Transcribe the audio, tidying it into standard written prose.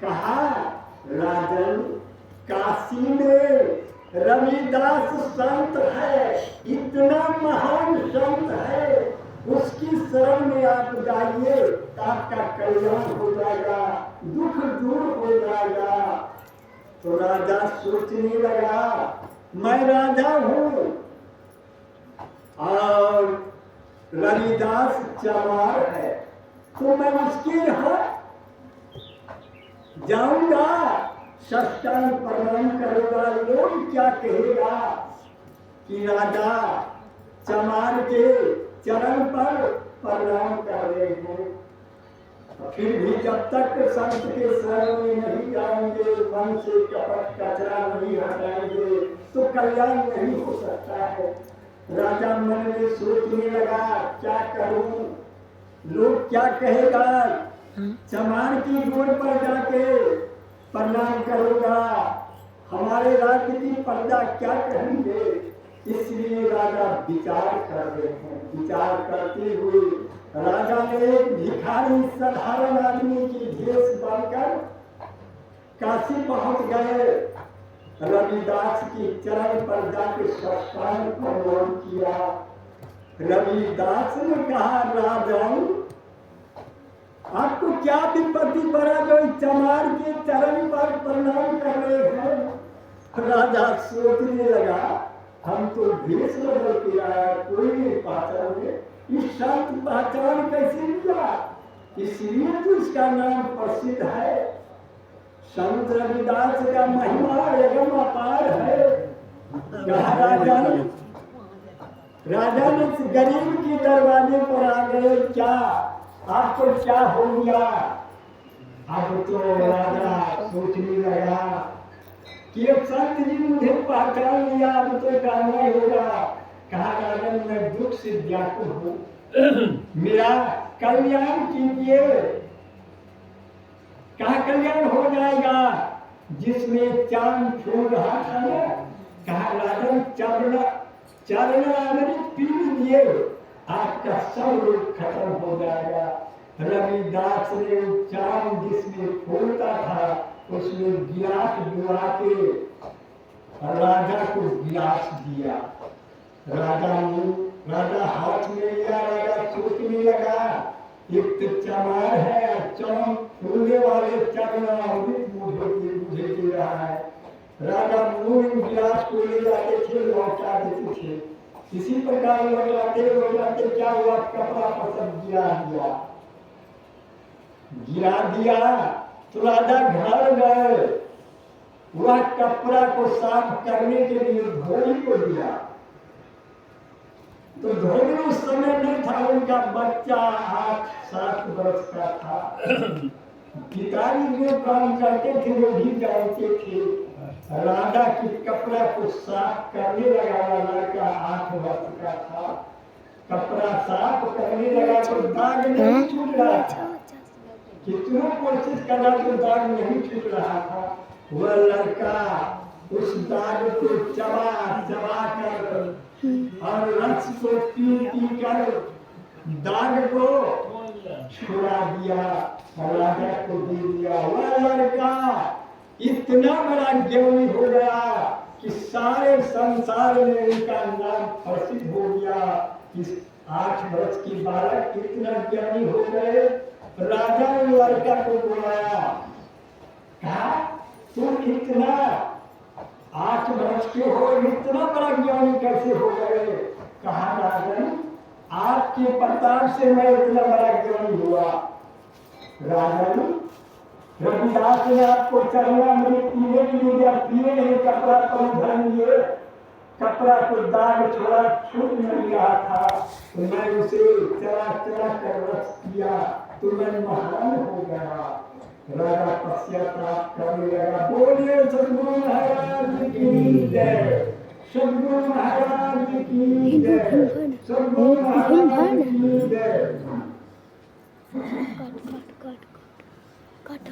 कहा राजन काशी में रविदास संत है, इतना महान संत है, उसकी शरण में आप जाइए तो आपका कल्याण हो जाएगा, दुख दूर हो जाएगा। तो राजा सोचने लगा, मैं राजा हूँ और रविदास चमार है, तो मैं उसके यहाँ जाऊंगा, साष्टांग प्रणाम करेगा, लोग क्या कहेगा कि राजा चमार के चरण पर प्रणाम कर रहे हैं। फिर भी जब तक संत के शरण में नहीं जाएंगे, मन से कपट कचरा नहीं हटाएंगे, तो कल्याण नहीं हो सकता है। राजा मन में सोचने लगा, क्या करूं, लोग क्या कहेगा, चमार की गोद पर जाके प्रणाम करूंगा, हमारे राज्य की प्रजा क्या कहेंगे। इसलिए राजा विचार कर रहे हैं। विचार करते हुए राजा ने एक भिखारी साधारण आदमी की भेष बनकर काशी पहुंच गए। रविदास की चरण पर जाके साष्टांग प्रणाम किया। रविदास ने कहा, राजन आपको क्या विपत्ति पड़ा जो चमार के चरण पर प्रणाम कर रहे हैं। राजा सोचने लगा, हम तो भेष बदल के आया, कोई नहीं पहचाने, इस संत पहचान कैसे लिया, इसलिए तो इसका नाम प्रसिद्ध है। संत रविदास का महिमा एवं अपार है। कहा राजा ने गरीब के दरवाजे पर आ गए, क्या आपको क्या हो गया। अब तो राजा सोचने लगा कि अब संत जी मुझे पहचान लिया, अब तो कहना होगा। कहा, राजन मैं दुख से व्याकुल हूँ, मेरा कल्याण कीजिए। कहा, कल्याण हो जाएगा, जिसमें चांद छू रहा था ना। कहा, राजन चरण अमृत पी लीजिए, आपका सब रोग खत्म हो जाएगा। रविदास ने चांद जिसमें फूलता था उसमें गिलास डुबा के राजा को गिलास दिया। राजा हाथ में लिया। राजा सोचने लगा, एक तो चमार है, चम फूलने वाले चरण अमृत मुझे दे रहा है। राजा मुंह गिलास को ले जाते थे, लौटा देते थे। इसी प्रकार लौटाते क्या हुआ, कपड़ा पर सब गिरा दिया। तो राजा घर गए, वह कपड़ा को साफ करने के लिए धोबी को दिया। तो धोबी उस समय नहीं था, उनका बच्चा 8-7 वर्ष का था। पिताजी जो काम करते थे वो भी जानते थे। राजा के कपड़ा को साफ करने लगा, लड़का 8 वर्ष का था। कपड़ा साफ करने लगा तो दाग नहीं छूट रहा था, कितना कोशिश करा तो दाग नहीं छूट रहा था। वह लड़का उस दाग को चबा कर और रस को पी कर दाग को छुड़ा दिया, राजा को दे दिया। वह लड़का इतना बड़ा ज्ञानी हो गया कि सारे संसार में उनका नाम प्रसिद्ध हो गया। इस 8 वर्ष की बालक इतना ज्ञानी हो गए। राजा ने लड़का को बुलाया, कहा, तुम इतना 8 वर्ष के हो, इतना बड़ा ज्ञानी कैसे हो गए। कहा, राजन आपके प्रताप से मैं इतना बड़ा ज्ञानी हुआ। राजन रविदास ने आपको चरणामृत पीने के लिए दिया, पिए नहीं, कपड़ा परिधान लिए, कपड़ा को दाग छोड़ा, छूट नहीं रहा था, तो मैं उसे चला कर रस किया, तो मैं महान हो गया। राजा पश्चाताप करने लगा। बोलिए सद्गुरु महाराज की जय, सद्गुरु महाराज की जय, सद्गुरु महाराज की जय। काट